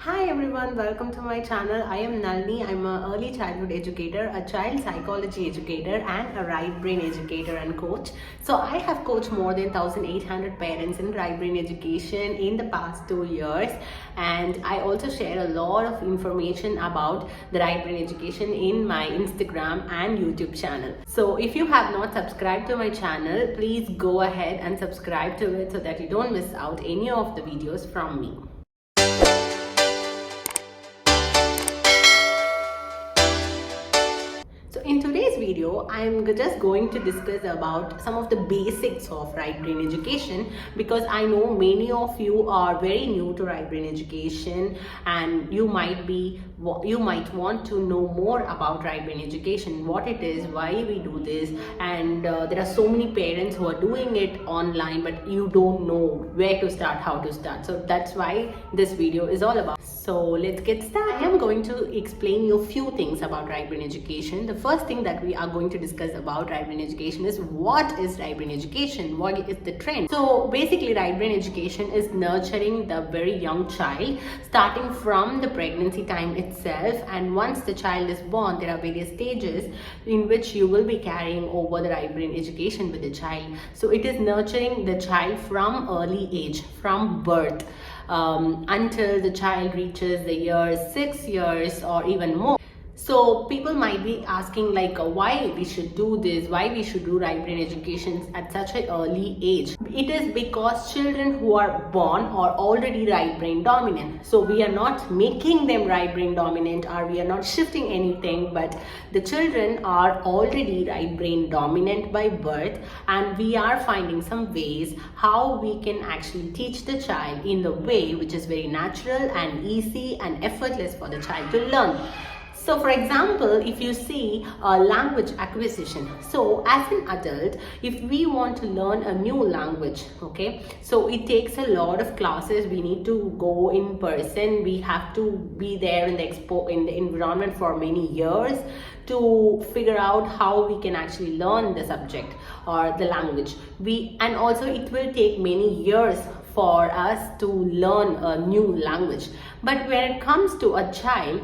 Hi everyone, welcome to my channel. I am Nalini. I'm an early childhood educator, a child psychology educator and a right brain educator and coach. So I have coached more than 1,800 parents in right brain education in the past 2 years, and I also share a lot of information about the right brain education in my Instagram and YouTube channel. So if you have not subscribed to my channel, please go ahead and subscribe to it so that you don't miss out any of the videos from me. So in today's video, I'm just going to discuss about some of the basics of right brain education, because I know many of you are very new to right brain education and you might want to know more about right brain education, what it is, why we do this, and there are so many parents who are doing it online but you don't know where to start, how to start. So that's why this video is all about. So let's get started. I am going to explain you a few things about right brain education. The first thing that we are going to discuss about right brain education is what is right brain education, what is the trend. So basically right brain education is nurturing the very young child starting from the pregnancy time itself, and once the child is born there are various stages in which you will be carrying over the right brain education with the child. So it is nurturing the child from early age, from birth until the child reaches the years 6 years or even more. So people might be asking why we should do this, why we should do right brain education at such an early age. It is because children who are born are already right brain dominant. So we are not making them right brain dominant or we are not shifting anything, but the children are already right brain dominant by birth, and we are finding some ways how we can actually teach the child in the way which is very natural and easy and effortless for the child to learn. So for example, if you see language acquisition, so as an adult, if we want to learn a new language, okay, so it takes a lot of classes. We need to go in person, we have to be there in the environment for many years to figure out how we can actually learn the subject or the language. And also it will take many years for us to learn a new language. But when it comes to a child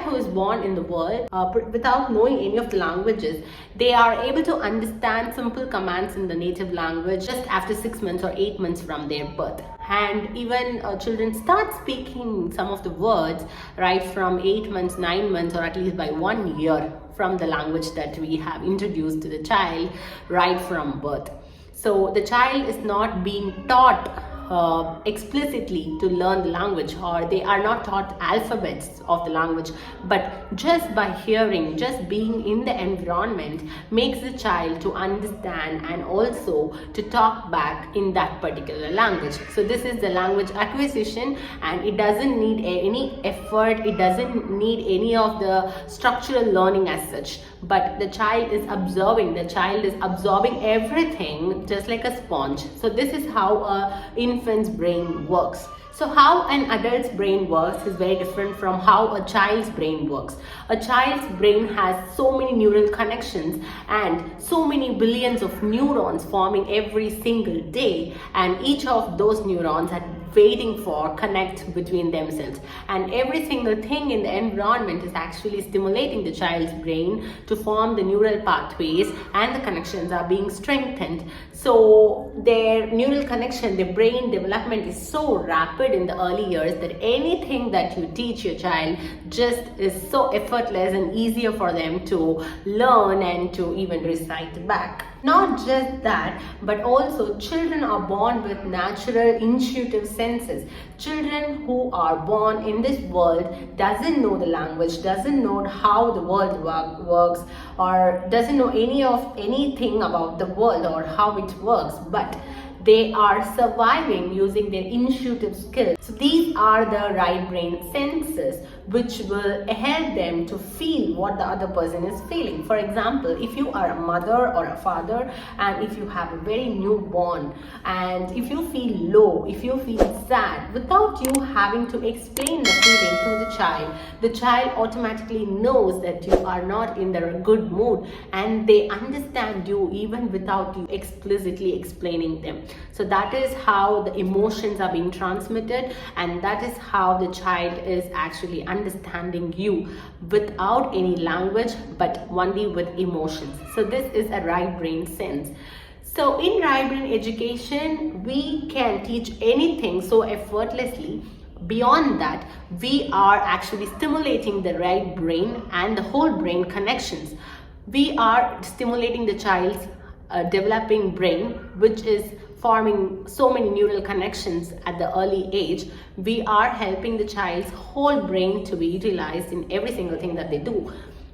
who is born in the world without knowing any of the languages, they are able to understand simple commands in the native language just after 6 months or 8 months from their birth. And even children start speaking some of the words right from 8 months, 9 months, or at least by 1 year from the language that we have introduced to the child right from birth. So the child is not being taught explicitly to learn the language, or they are not taught alphabets of the language, but just by hearing, just being in the environment makes the child to understand and also to talk back in that particular language. So this is the language acquisition, and it doesn't need any effort, it doesn't need any of the structural learning as such, but the child is absorbing everything just like a sponge. So this is how a infant's brain works. So how an adult's brain works is very different from how a child's brain works. A child's brain has so many neural connections and so many billions of neurons forming every single day, and each of those neurons are waiting for connect between themselves, and every single thing in the environment is actually stimulating the child's brain to form the neural pathways, and the connections are being strengthened. So their neural connection, their brain development is so rapid in the early years that anything that you teach your child just is so effortless and easier for them to learn and to even recite back. Not just that, but also children are born with natural intuitive senses. Children who are born in this world doesn't know the language, doesn't know how the world works, or doesn't know anything about the world or how it works, but they are surviving using their intuitive skills. So these are the right brain senses which will help them to feel what the other person is feeling. For example, if you are a mother or a father, and if you have a very newborn, and if you feel low, if you feel sad, without you having to explain the feeling to the child automatically knows that you are not in the good mood, and they understand you even without you explicitly explaining them. So that is how the emotions are being transmitted, and that is how the child is actually understanding you without any language but only with emotions. So this is a right brain sense. So in right brain education, we can teach anything so effortlessly. Beyond that, we are actually stimulating the right brain and the whole brain connections. We are stimulating the child's developing brain, which is forming so many neural connections at the early age. We are helping the child's whole brain to be utilized in every single thing that they do.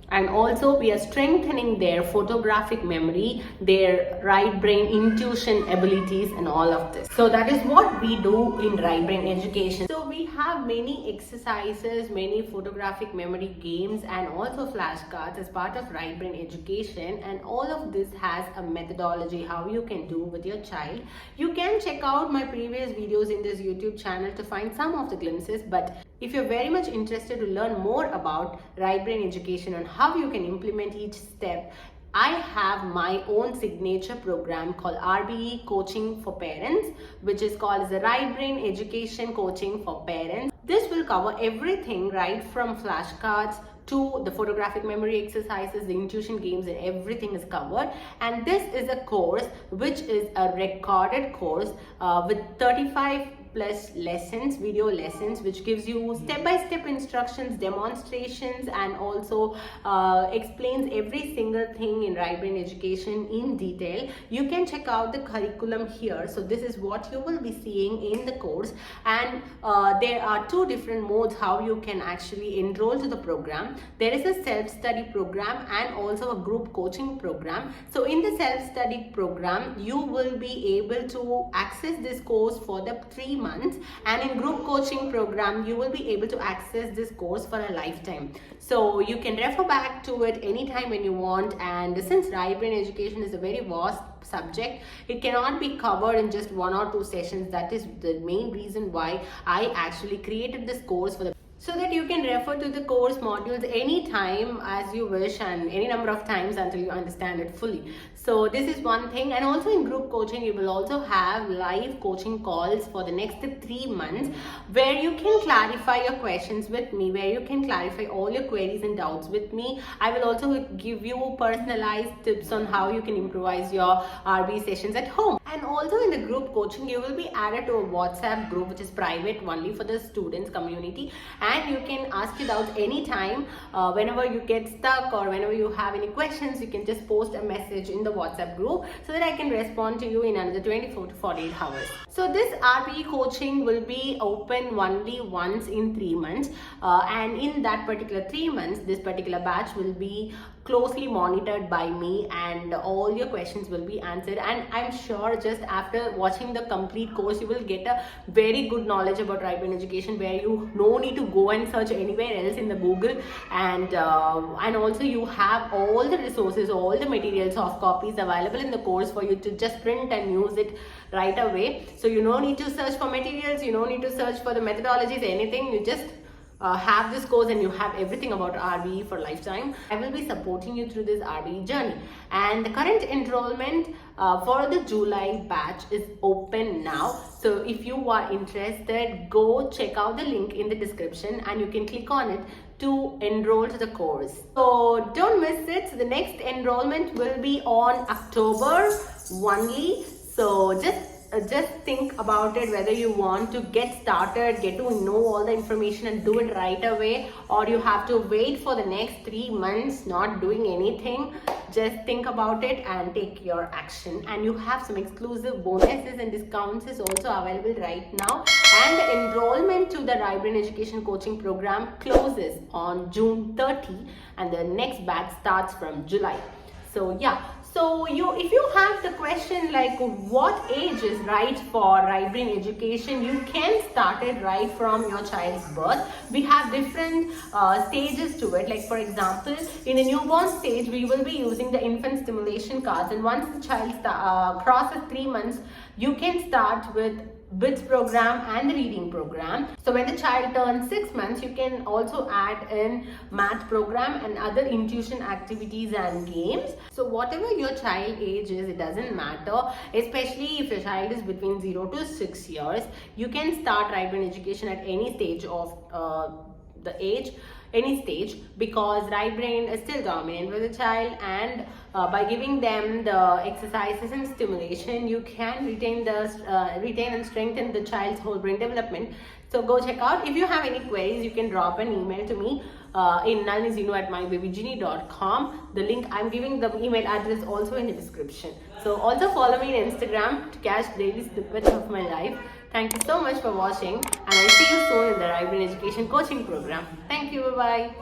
And also we are strengthening their photographic memory, their right brain intuition abilities, and all of this. So that is what we do in right brain education. So we have many exercises, many photographic memory games, and also flashcards as part of right brain education, and all of this has a methodology how you can do with your child. You can check out my previous videos in this YouTube channel to find some of the glimpses, but if you're very much interested to learn more about right brain education and how you can implement each step, I have my own signature program called RBE Coaching for Parents, which is called as the Right Brain Education Coaching for Parents. This will cover everything right from flashcards to the photographic memory exercises, the intuition games, and everything is covered. And this is a course which is a recorded course with 35 plus lessons, video lessons, which gives you step-by-step instructions, demonstrations, and also explains every single thing in right brain education in detail. You can check out the curriculum here. So this is what you will be seeing in the course, and there are two different modes how you can actually enroll to the program. There is a self-study program and also a group coaching program. So in the self-study program, you will be able to access this course for the 3 months, and in group coaching program you will be able to access this course for a lifetime. So you can refer back to it anytime when you want. And since right brain education is a very vast subject, it cannot be covered in just 1 or 2 sessions. That is the main reason why I actually created this course for the so that you can refer to the course modules anytime as you wish, and any number of times until you understand it fully. So this is one thing. And also in group coaching, you will also have live coaching calls for the next 3 months, where you can clarify your questions with me, where you can clarify all your queries and doubts with me. I will also give you personalized tips on how you can improvise your RB sessions at home. And also in the group coaching, you will be added to a WhatsApp group which is private only for the students community, and you can ask your doubts anytime. Whenever you get stuck or whenever you have any questions, you can just post a message in the WhatsApp group so that I can respond to you in another 24 to 48 hours. So this RBE coaching will be open only once in 3 months, and in that particular 3 months, this particular batch will be closely monitored by me, and all your questions will be answered. And I'm sure just after watching the complete course, you will get a very good knowledge about right brain education, where you no need to go and search anywhere else in the Google, and also you have all the resources, all the materials, soft copies available in the course for you to just print and use it right away. So you no need to search for materials, you no need to search for the methodologies, anything. You just have this course and you have everything about RBE for lifetime. I will be supporting you through this RBE journey, and the current enrollment for the July batch is open now. So if you are interested, go check out the link in the description and you can click on it to enroll to the course. So don't miss it. So the next enrollment will be on October only. So just think about it, whether you want to get started, get to know all the information and do it right away, or you have to wait for the next 3 months not doing anything. Just think about it and take your action. And you have some exclusive bonuses and discounts is also available right now. And the enrollment to the right brain education coaching program closes on June 30, and the next batch starts from July. So yeah, So if you have the question like what age is right for right brain education, you can start it right from your child's birth. We have different stages to it. Like for example, in the newborn stage, we will be using the infant stimulation cards, and once the child crosses 3 months, you can start with BITS program and the reading program. So when the child turns 6 months, you can also add in math program and other intuition activities and games. So whatever your child age is, it doesn't matter, especially if your child is between 0 to 6 years. You can start right brain education at any stage of the age, any stage, because right brain is still dominant with the child, and by giving them the exercises and stimulation, you can retain and strengthen the child's whole brain development. So go check out. If you have any queries, you can drop an email to me in nalinizinu@mybabygenie.com. The link I'm giving, the email address also in the description. So also follow me on Instagram to catch daily snippets of my life. Thank you so much for watching, and I'll see you soon in the right brain education coaching program. Thank you. Bye bye.